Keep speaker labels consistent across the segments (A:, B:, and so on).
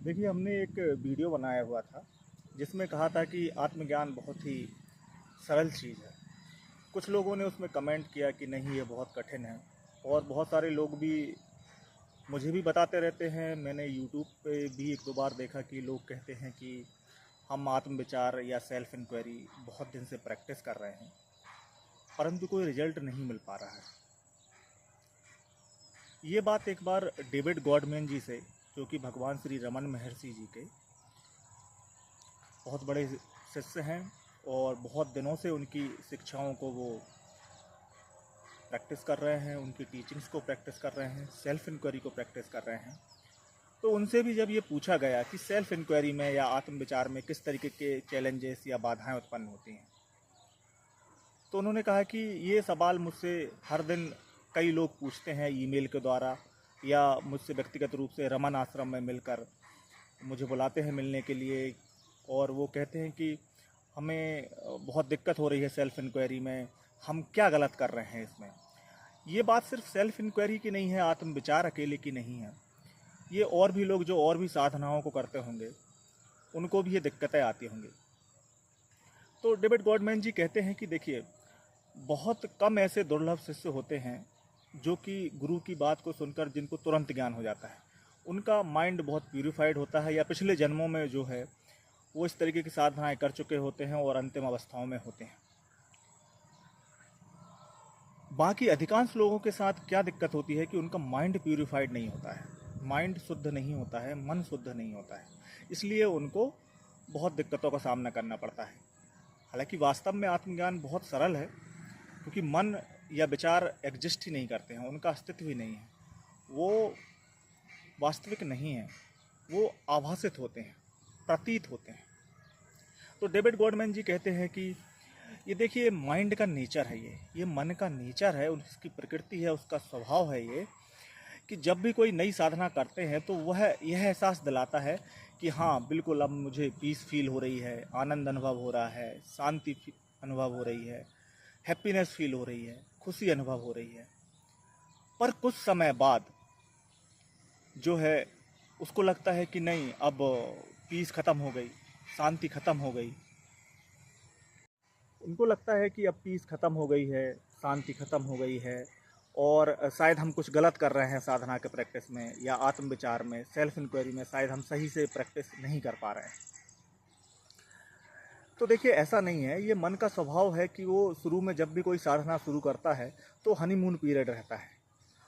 A: देखिए, हमने एक वीडियो बनाया हुआ था जिसमें कहा था कि आत्मज्ञान बहुत ही सरल चीज़ है। कुछ लोगों ने उसमें कमेंट किया कि नहीं, ये बहुत कठिन है। और बहुत सारे लोग भी मुझे भी बताते रहते हैं। मैंने यूट्यूब पे भी एक दो बार देखा कि लोग कहते हैं कि हम आत्मविचार या सेल्फ इंक्वायरी बहुत दिन से प्रैक्टिस कर रहे हैं, परंतु कोई रिजल्ट नहीं मिल पा रहा है। ये बात एक बार डेविड गॉडमैन जी से, जो कि भगवान श्री रमन महर्षि जी के बहुत बड़े शिष्य हैं और बहुत दिनों से उनकी शिक्षाओं को वो प्रैक्टिस कर रहे हैं, उनकी टीचिंग्स को प्रैक्टिस कर रहे हैं, सेल्फ इंक्वायरी को प्रैक्टिस कर रहे हैं। तो उनसे भी जब ये पूछा गया कि सेल्फ इंक्वायरी में या आत्मविचार में किस तरीके के चैलेंजेस या बाधाएं उत्पन्न होती हैं, तो उन्होंने कहा कि ये सवाल मुझसे हर दिन कई लोग पूछते हैं ईमेल के द्वारा, या मुझसे व्यक्तिगत रूप से रमन आश्रम में मिलकर मुझे बुलाते हैं मिलने के लिए। और वो कहते हैं कि हमें बहुत दिक्कत हो रही है सेल्फ इंक्वायरी में, हम क्या गलत कर रहे हैं इसमें। ये बात सिर्फ सेल्फ इंक्वायरी की नहीं है, आत्मविचार अकेले की नहीं है। ये और भी लोग जो और भी साधनाओं को करते होंगे, उनको भी ये दिक्कतें आती होंगी। तो डेविड गॉडमैन जी कहते हैं कि देखिए, बहुत कम ऐसे दुर्लभ शिष्य होते हैं जो कि गुरु की बात को सुनकर जिनको तुरंत ज्ञान हो जाता है। उनका माइंड बहुत प्यूरिफाइड होता है, या पिछले जन्मों में जो है वो इस तरीके की साधनाएं कर चुके होते हैं और अंतिम अवस्थाओं में होते हैं। बाकी अधिकांश लोगों के साथ क्या दिक्कत होती है कि उनका माइंड प्यूरिफाइड नहीं होता है, माइंड शुद्ध नहीं होता है, मन शुद्ध नहीं होता है। इसलिए उनको बहुत दिक्कतों का सामना करना पड़ता है। हालांकि वास्तव में आत्मज्ञान बहुत सरल है, क्योंकि मन या विचार एग्जिस्ट ही नहीं करते हैं, उनका अस्तित्व ही नहीं है। वो वास्तविक नहीं है, वो आभासित होते हैं, प्रतीत होते हैं। तो डेविड गॉडमैन जी कहते हैं कि ये देखिए, माइंड का नेचर है, ये मन का नेचर है, उसकी प्रकृति है, उसका स्वभाव है ये, कि जब भी कोई नई साधना करते हैं तो वह यह एहसास दिलाता है कि हाँ बिल्कुल, अब मुझे पीस फील हो रही है, आनंद अनुभव हो रहा है, शांति अनुभव हो रही है, हैप्पीनेस फील हो रही है, खुशी अनुभव हो रही है। पर कुछ समय बाद जो है उसको लगता है कि नहीं, अब पीस ख़त्म हो गई, शांति ख़त्म हो गई। उनको लगता है कि अब पीस ख़त्म हो गई है, शांति ख़त्म हो गई है, और शायद हम कुछ गलत कर रहे हैं साधना के प्रैक्टिस में या आत्मविचार में, सेल्फ इंक्वायरी में शायद हम सही से प्रैक्टिस नहीं कर पा रहे हैं। तो देखिए, ऐसा नहीं है। ये मन का स्वभाव है कि वो शुरू में जब भी कोई साधना शुरू करता है तो हनीमून पीरियड रहता है,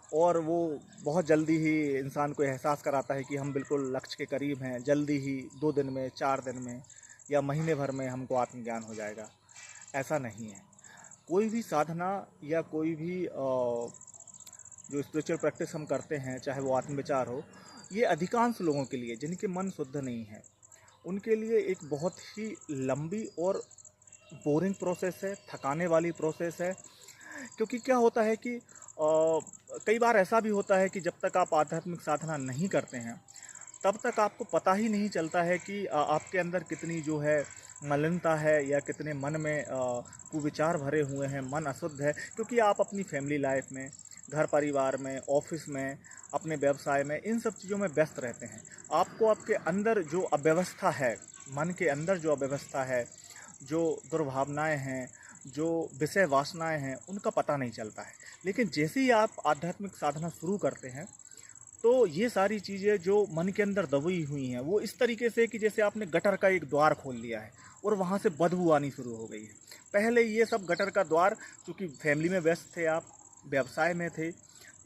A: और वो बहुत जल्दी ही इंसान को एहसास कराता है कि हम बिल्कुल लक्ष्य के करीब हैं, जल्दी ही 2 दिन में, 4 दिन में या महीने भर में हमको आत्मज्ञान हो जाएगा। ऐसा नहीं है। कोई भी साधना या कोई भी जो स्पिरिचुअल प्रैक्टिस हम करते हैं, चाहे वो आत्मविचार हो, ये अधिकांश लोगों के लिए जिनके मन शुद्ध नहीं है, उनके लिए एक बहुत ही लंबी और बोरिंग प्रोसेस है, थकाने वाली प्रोसेस है। क्योंकि क्या होता है कि कई बार ऐसा भी होता है कि जब तक आप आध्यात्मिक साधना नहीं करते हैं, तब तक आपको पता ही नहीं चलता है कि आपके अंदर कितनी जो है मलिनता है, या कितने मन में कुविचार भरे हुए हैं, मन अशुद्ध है। क्योंकि आप अपनी फैमिली लाइफ में, घर परिवार में, ऑफिस में, अपने व्यवसाय में, इन सब चीज़ों में व्यस्त रहते हैं। आपको आपके अंदर जो अव्यवस्था है, मन के अंदर जो अव्यवस्था है, जो दुर्भावनाएं हैं, जो विषय वासनाएं हैं, उनका पता नहीं चलता है। लेकिन जैसे ही आप आध्यात्मिक साधना शुरू करते हैं, तो ये सारी चीज़ें जो मन के अंदर दबी हुई हैं, वो इस तरीके से कि जैसे आपने गटर का एक द्वार खोल लिया है और वहाँ से बदबू आनी शुरू हो गई है। पहले ये सब गटर का द्वार, चूँकि फैमिली में व्यस्त थे आप, व्यवसाय में थे,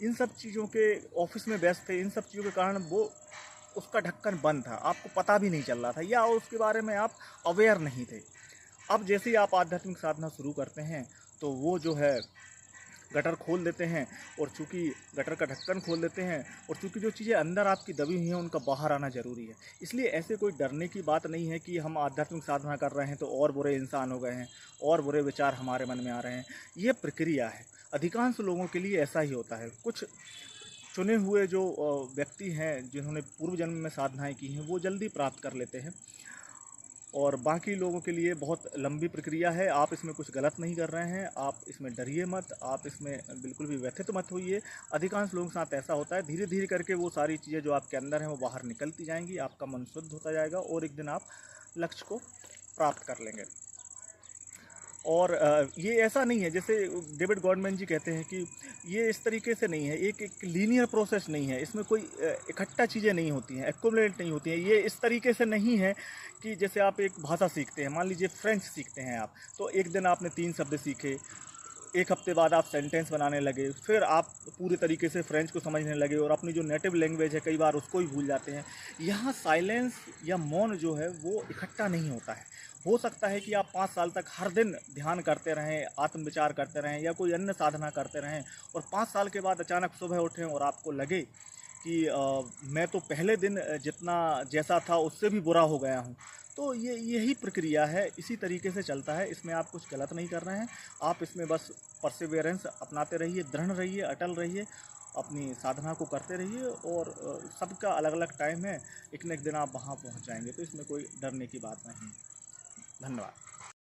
A: इन सब चीज़ों के, ऑफिस में व्यस्त थे, इन सब चीज़ों के कारण वो उसका ढक्कन बंद था, आपको पता भी नहीं चल रहा था, या उसके बारे में आप अवेयर नहीं थे। अब जैसे ही आप आध्यात्मिक साधना शुरू करते हैं, तो वो जो है गटर खोल देते हैं, और चूंकि गटर का ढक्कन खोल देते हैं, और चूंकि जो चीज़ें अंदर आपकी दबी हुई हैं उनका बाहर आना ज़रूरी है। इसलिए ऐसे कोई डरने की बात नहीं है कि हम आध्यात्मिक साधना कर रहे हैं तो और बुरे इंसान हो गए हैं, और बुरे विचार हमारे मन में आ रहे हैं। ये प्रक्रिया है, अधिकांश लोगों के लिए ऐसा ही होता है। कुछ चुने हुए जो व्यक्ति हैं जिन्होंने पूर्व जन्म में साधनाएं की हैं, वो जल्दी प्राप्त कर लेते हैं। और बाकी लोगों के लिए बहुत लंबी प्रक्रिया है। आप इसमें कुछ गलत नहीं कर रहे हैं, आप इसमें डरिए मत, आप इसमें बिल्कुल भी व्यथित मत होइए। अधिकांश लोगों के साथ ऐसा होता है, धीरे धीरे करके वो सारी चीज़ें जो आपके अंदर हैं वो बाहर निकलती जाएंगी, आपका मन शुद्ध होता जाएगा और एक दिन आप लक्ष्य को प्राप्त कर लेंगे। और ये ऐसा नहीं है, जैसे डेविड गॉडमैन जी कहते हैं कि ये इस तरीके से नहीं है, एक लीनियर प्रोसेस नहीं है, इसमें कोई इकट्ठा चीज़ें नहीं होती हैं, एक्युमुलेट नहीं होती हैं। ये इस तरीके से नहीं है कि जैसे आप एक भाषा सीखते हैं, मान लीजिए फ्रेंच सीखते हैं आप, तो एक दिन आपने 3 शब्द सीखे, एक हफ्ते बाद आप सेंटेंस बनाने लगे, फिर आप पूरे तरीके से फ्रेंच को समझने लगे और अपनी जो नेटिव लैंग्वेज है कई बार उसको ही भूल जाते हैं। यहाँ साइलेंस या मौन जो है वो इकट्ठा नहीं होता है। हो सकता है कि आप 5 साल तक हर दिन ध्यान करते रहें, आत्मविचार करते रहें या कोई अन्य साधना करते रहें और 5 साल के बाद अचानक सुबह उठें और आपको लगे कि मैं तो पहले दिन जितना जैसा था उससे भी बुरा हो गया हूँ। तो यही प्रक्रिया है, इसी तरीके से चलता है, इसमें आप कुछ गलत नहीं कर रहे हैं। आप इसमें बस परसिवियरेंस अपनाते रहिए, दृढ़ रहिए, अटल रहिए, अपनी साधना को करते रहिए और सबका अलग अलग टाइम है, एक न एक दिन आप वहाँ पहुँच जाएंगे। तो इसमें कोई डरने की बात नहीं है। धन्यवाद।